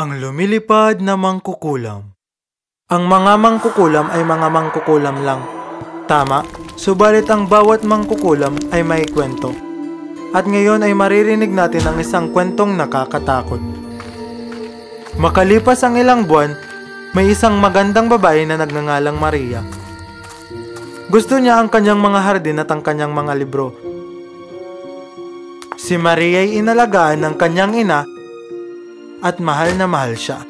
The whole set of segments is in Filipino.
Ang lumilipad na mangkukulam. Ang mga mangkukulam ay mga mangkukulam lang. Tama, subalit ang bawat mangkukulam ay may kwento. At ngayon ay maririnig natin ang isang kwentong nakakatakot. Makalipas ang ilang buwan, may isang magandang babae na nagngangalang Maria. Gusto niya ang kanyang mga hardin at ang kanyang mga libro. Si Maria ay inalagaan ng kanyang ina at mahal na mahal siya.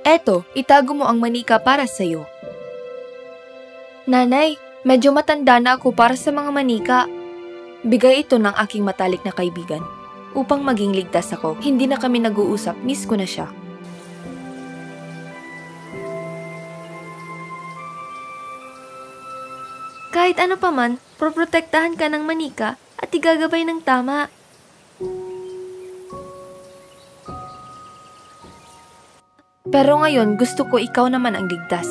Eto, itago mo ang manika para sa'yo. Nanay, medyo matanda na ako para sa mga manika. Bigay ito ng aking matalik na kaibigan. Upang maging ligtas ako, hindi na kami nag-uusap, miss ko na siya. Kahit ano pa man, proprotektahan ka ng manika at igagabay ng tama. Pero ngayon, gusto ko ikaw naman ang ligtas.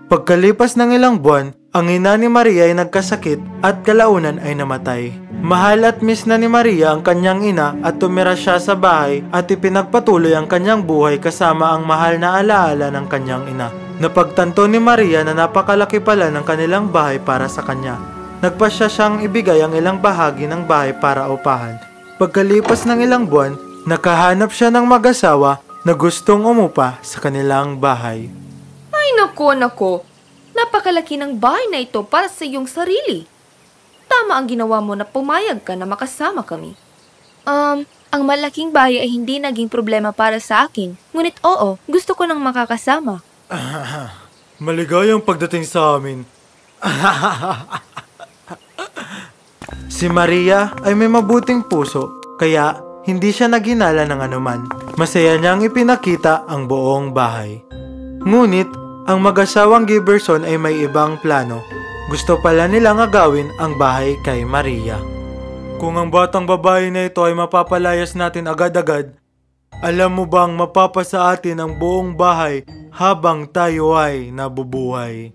Pagkalipas ng ilang buwan, ang ina ni Maria ay nagkasakit at kalaunan ay namatay. Mahal at miss na ni Maria ang kanyang ina at tumira siya sa bahay at ipinagpatuloy ang kanyang buhay kasama ang mahal na alaala ng kanyang ina. Napagtanto ni Maria na napakalaki pala ng kanilang bahay para sa kanya. Nagpasya siyang ibigay ang ilang bahagi ng bahay para upahan. Pagkalipas ng ilang buwan, nakahanap siya ng mag-asawa na gustong umupa sa kanilang bahay. Ay nako, napakalaki ng bahay na ito para sa iyong sarili. Tama ang ginawa mo na pumayag ka na makasama kami. Ang malaking bahay ay hindi naging problema para sa akin. Ngunit oo, gusto ko nang makakasama. Maligayang pagdating sa amin. Si Maria ay may mabuting puso, kaya hindi siya naghinala ng anuman. Masaya niyang ipinakita ang buong bahay. Ngunit, ang mag-asawang Giberson ay may ibang plano. Gusto pala nilang agawin ang bahay kay Maria. Kung ang batang babae na ito ay mapapalayas natin agad-agad, alam mo bang mapapasa atin ang buong bahay habang tayo ay nabubuhay?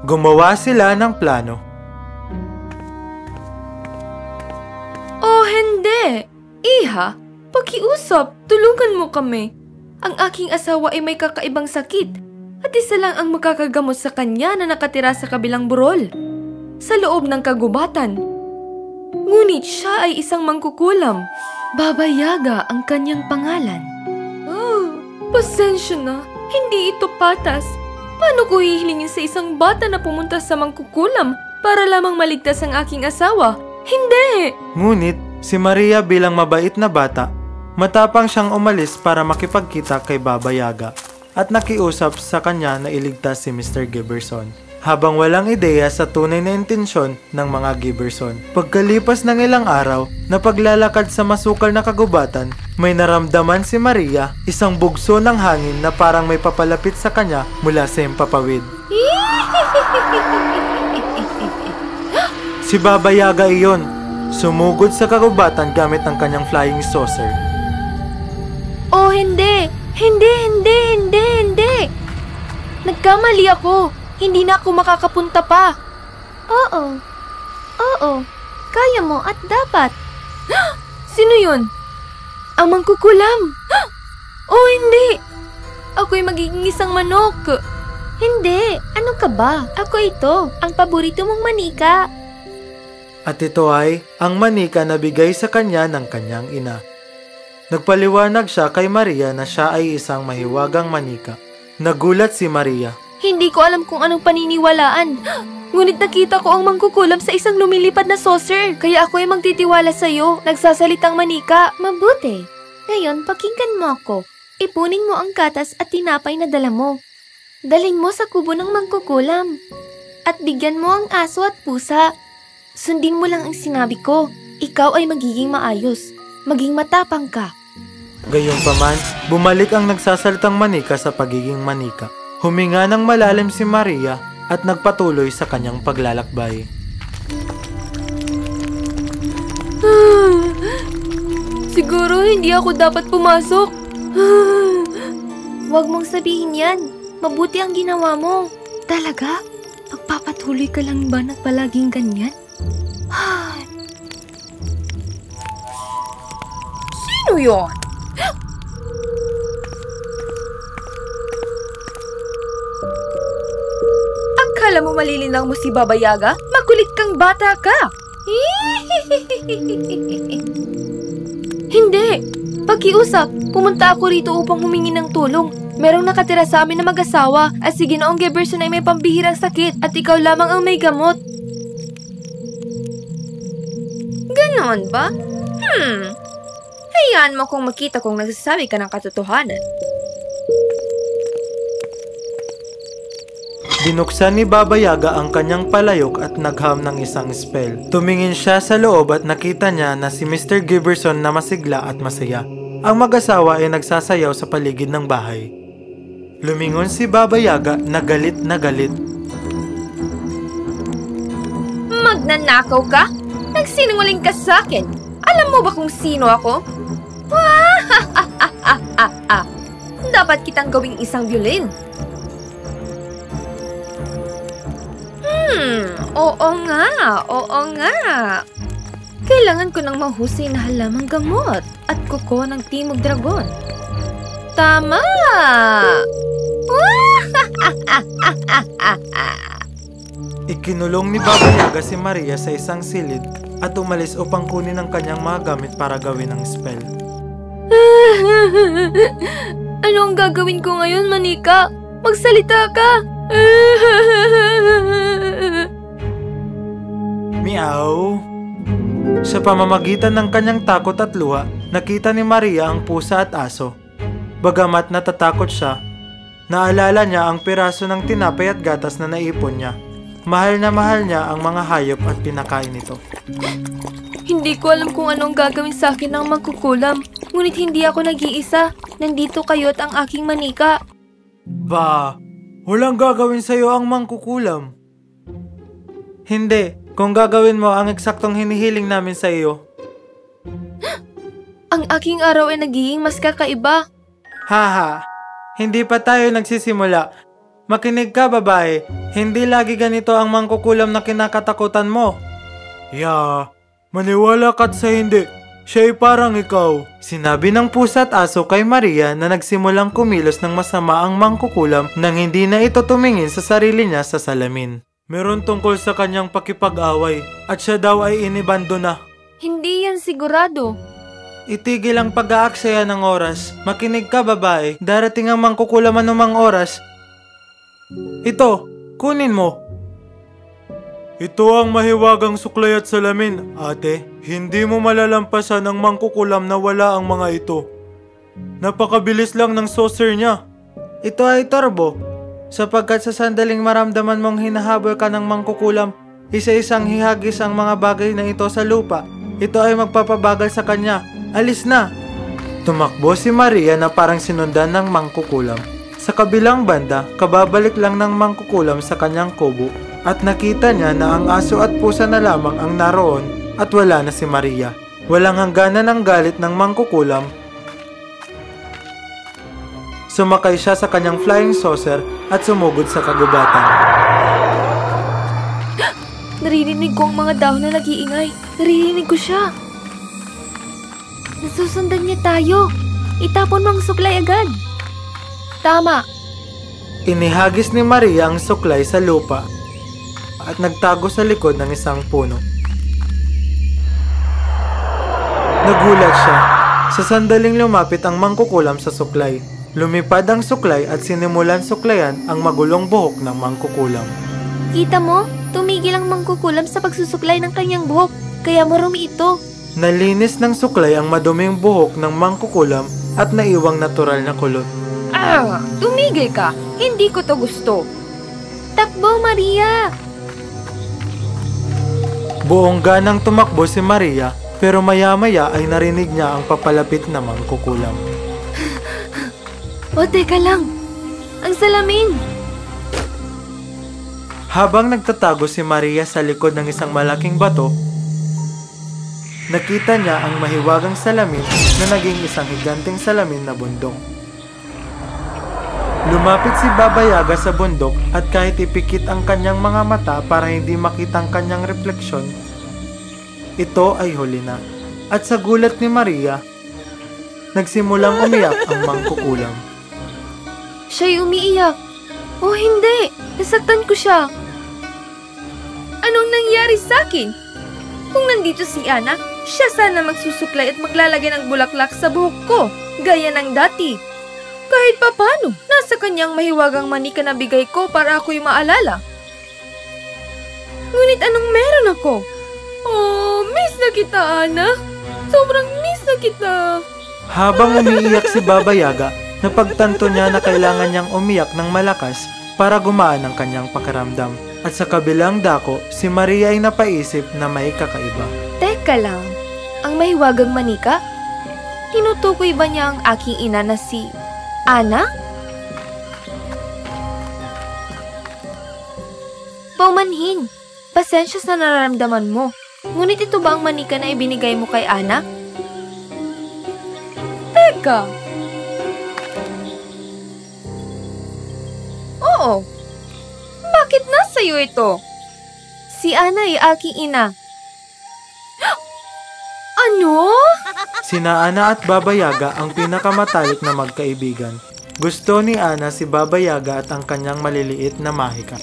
Gumawa sila ng plano. Oh, hindi! Iha, pakiusap, tulungan mo kami. Ang aking asawa ay may kakaibang sakit. At isa lang ang makakagamot sa kanya na nakatira sa kabilang burol, sa loob ng kagubatan. Ngunit siya ay isang mangkukulam. Baba Yaga ang kanyang pangalan. Oh, pasensya na. Hindi ito patas. Paano ko hihilingin sa isang bata na pumunta sa mangkukulam para lamang maligtas ang aking asawa? Hindi! Ngunit, si Maria bilang mabait na bata, matapang siyang umalis para makipagkita kay Baba Yaga. At nakiusap sa kanya na iligtas si Mr. Giberson. Habang walang ideya sa tunay na intensyon ng mga Giberson. Pagkalipas ng ilang araw na paglalakad sa masukal na kagubatan, may naramdaman si Maria, isang bugso ng hangin na parang may papalapit sa kanya mula sa himpapawid. Si Baba Yaga iyon, sumugod sa kagubatan gamit ang kanyang flying saucer. Oh, hindi! Hindi! Nagkamali ako. Hindi na ako makakapunta pa. Oo. Kaya mo at dapat. Sino yun? Ang mangkukulam. Oh, hindi. Ako'y magiging isang manok. Hindi. Ano ka ba? Ako ito. Ang paborito mong manika. At ito ay ang manika na bigay sa kanya ng kanyang ina. Nagpaliwanag siya kay Maria na siya ay isang mahiwagang manika. Nagulat si Maria. Hindi ko alam kung anong paniniwalaan. Ngunit nakita ko ang mangkukulam sa isang lumilipad na saucer. Kaya ako ay magtitiwala sa iyo. Nagsasalitang manika. Mabuti. Ngayon, pakinggan mo ako. Ipunin mo ang gatas at tinapay na dala mo. Dalhin mo sa kubo ng mangkukulam. At bigyan mo ang aso at pusa. Sundin mo lang ang sinabi ko. Ikaw ay magiging maayos. Maging matapang ka. Gayunpaman, bumalik ang nagsasalitang manika sa pagiging manika. Huminga ng malalim si Maria at nagpatuloy sa kanyang paglalakbay. Siguro hindi ako dapat pumasok. Huwag mong sabihin yan. Mabuti ang ginawa mo. Talaga? Magpapatuloy ka lang ba na palaging ganyan? Sino yon? Akala mo malilinaw mo si Baba Yaga? Makulit kang bata ka! Hindi! Pakiusap, pumunta ako rito upang humingi ng tulong. Merong nakatira sa amin na mag-asawa at si Ginoong Geberson ay may pambihirang sakit at ikaw lamang ang may gamot. Ganon ba? Hayaan mo kung makita kung nagsasabi ka ng katotohanan. Binuksan ni Baba Yaga ang kanyang palayok at nagham ng isang spell. Tumingin siya sa loob at nakita niya na si Mr. Giberson na masigla at masaya. Ang mag-asawa ay nagsasayaw sa paligid ng bahay. Lumingon si Baba Yaga na galit na galit. Magnanakaw ka? Nagsinungaling ka sa akin. Alam mo ba kung sino ako? Dapat kitang gawing isang violin. Oo nga. Kailangan ko ng mahusay na halamang gamot at kuko ng Timog Dragon. Tama! Ikinulong ni Baba Yaga si Maria sa isang silid at umalis upang kunin ang kanyang mga gamit para gawin ang spell. Ano ang gagawin ko ngayon, Manika? Magsalita ka! Meow! Sa pamamagitan ng kanyang takot at luha, nakita ni Maria ang pusa at aso. Bagamat natatakot siya, naalala niya ang piraso ng tinapay at gatas na naipon niya. Mahal niya ang mga hayop at pinakain ito. Hindi ko alam kung anong gagawin sa akin ng mangkukulam. Ngunit hindi ako nag-iisa. Nandito kayo at ang aking Manika. Ba, walang gagawin sa'yo ang mangkukulam. Hindi, kung gagawin mo ang eksaktong hinihiling namin sa iyo. Ang aking araw ay nagiging mas kakaiba. Haha, hindi pa tayo nagsisimula. Makinig ka, babae. Hindi lagi ganito ang mangkukulam na kinakatakutan mo. Maniwala ka't sa hindi. Siya ay parang ikaw. Sinabi ng pusa at aso kay Maria na nagsimulang kumilos ng masama ang mangkukulam nang hindi na ito tumingin sa sarili niya sa salamin. Meron tungkol sa kanyang pakipag-away at siya daw ay inibando na. Hindi yan sigurado. Itigil ang pag-aaksaya ng oras. Makinig ka, babae. Darating ang mangkukulam anumang oras. Ito, kunin mo. Ito ang mahiwagang suklay at salamin, ate. Hindi mo malalampasan ang mangkukulam na wala ang mga ito. Napakabilis lang ng saucer niya. Ito ay turbo. Sapagkat sa sandaling maramdaman mong hinahabol ka ng mangkukulam, isa-isang hihagis ang mga bagay na ito sa lupa. Ito ay magpapabagal sa kanya. Alis na! Tumakbo si Maria na parang sinundan ng mangkukulam. Sa kabilang banda, kababalik lang ng mangkukulam sa kanyang kubo at nakita niya na ang aso at pusa na lamang ang naroon at wala na si Maria. Walang hangganan ng galit ng mangkukulam. Sumakay siya sa kanyang flying saucer at sumugod sa kagubatan. Naririnig ko ang mga dahon na nag-iingay. Naririnig ko siya. Nasusundan niya tayo. Itapon mo ang suklay agad. Tama. Inihagis ni Maria ang suklay sa lupa at nagtago sa likod ng isang puno. Nagulat siya. Sa sandaling lumapit ang mangkukulam sa suklay. Lumipad ang suklay at sinimulan suklayan ang magulong buhok ng mangkukulam. Kita mo? Tumigil ang mangkukulam sa pagsusuklay ng kanyang buhok. Kaya marumi ito. Nalinis ng suklay ang maduming buhok ng mangkukulam at naiwang natural na kulot. Tumigil ka. Hindi ko to gusto. Takbo, Maria! Buong ganang tumakbo si Maria pero maya-maya ay narinig niya ang papalapit na mangkukulam. O, teka lang. Ang salamin! Habang nagtatago si Maria sa likod ng isang malaking bato, nakita niya ang mahiwagang salamin na naging isang higanteng salamin na bundok. Lumapit si Baba Yaga sa bundok at kahit ipikit ang kanyang mga mata para hindi makita ang kanyang refleksyon, ito ay huli na. At sa gulat ni Maria, nagsimulang umiyak ang mangkukulam. Siya'y umiiyak. Oh, hindi! Nasaktan ko siya. Anong nangyari sa akin? Kung nandito si Ana, siya sana magsusuklay at maglalagay ng bulaklak sa buhok ko, gaya ng dati. Kahit papano, nasa kanyang mahiwagang manika na bigay ko para ako'y maalala. Ngunit anong meron ako? Oh, miss na kita, Ana. Sobrang miss na kita. Habang umiiyak si Baba Yaga, napagtanto niya na kailangan niyang umiyak ng malakas para gumaan ang kanyang pakiramdam. At sa kabilang dako, si Maria ay napaisip na may kakaiba. Teka lang, ang mahiwagang manika? Tinutukoy ba niya ang aking ina na si Ana? Paumanhin, pasensya sa nararamdaman mo. Ngunit ito ba ang manika na ibinigay mo kay Ana? Teka! Oo. Bakit nasa'yo ito? Si Ana ay aking ina. Ano? Sina Ana at Baba Yaga ang pinakamatalik na magkaibigan. Gusto ni Ana si Baba Yaga at ang kanyang maliliit na mahika.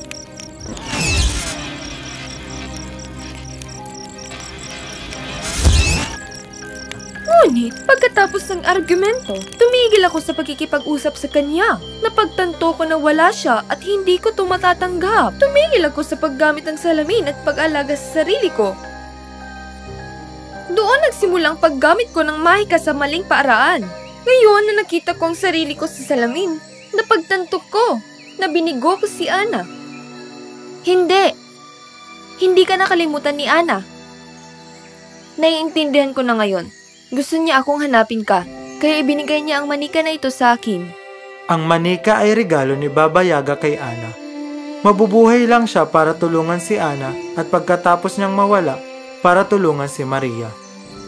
Ngunit, pagkatapos ng argumento, tumigil ako sa pagkikipag-usap sa kanya. Napagtanto ko na wala siya at hindi ko ito matatanggap. Tumigil ako sa paggamit ng salamin at pag-alaga sa sarili ko. Doon nagsimulang paggamit ko ng mahika sa maling paraan. Ngayon na nakita ko ang sarili ko sa salamin, napagtanto ko na binigo ko si Ana. Hindi. Hindi ka nakalimutan ni Ana. Naiintindihan ko na ngayon. Gusto niya akong hanapin ka, kaya ibinigay niya ang manika na ito sa akin. Ang manika ay regalo ni Baba Yaga kay Ana. Mabubuhay lang siya para tulungan si Ana at pagkatapos niyang mawala, para tulungan si Maria.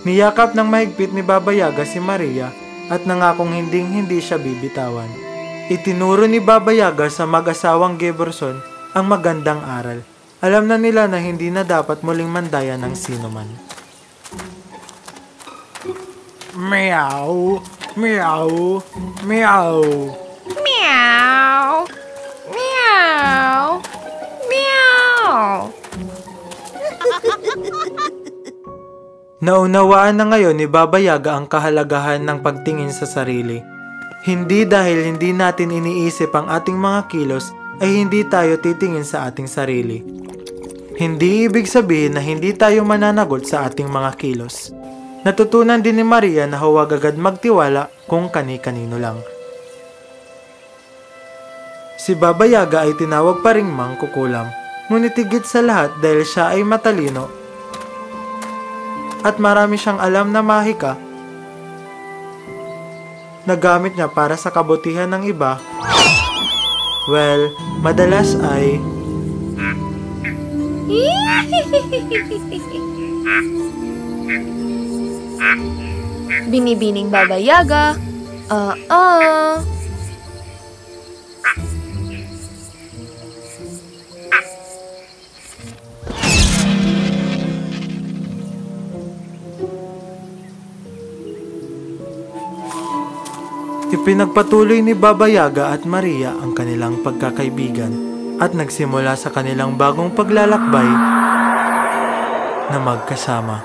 Niyakap ng mahigpit ni Baba Yaga si Maria at nangakong hindi siya bibitawan. Itinuro ni Baba Yaga sa mag-asawang Geberson ang magandang aral. Alam na nila na hindi na dapat muling mandayan ng sinuman. Meow, meow, meow. Meow! Meow! Meow! Naunawaan na ngayon ni Baba Yaga ang kahalagahan ng pagtingin sa sarili. Hindi dahil hindi natin iniisip ang ating mga kilos ay hindi tayo titingin sa ating sarili. Hindi ibig sabihin na hindi tayo mananagot sa ating mga kilos. Natutunan din ni Maria na huwag agad magtiwala kung kani-kanino lang. Si Baba Yaga ay tinawag pa ring mangkukulam, ngunit higit sa lahat dahil siya ay matalino at marami siyang alam na mahika na gamit niya para sa kabutihan ng iba. Well, madalas ay Binibining Baba Yaga. Ipinagpatuloy ni Baba Yaga at Maria ang kanilang pagkakaibigan at nagsimula sa kanilang bagong paglalakbay na magkasama.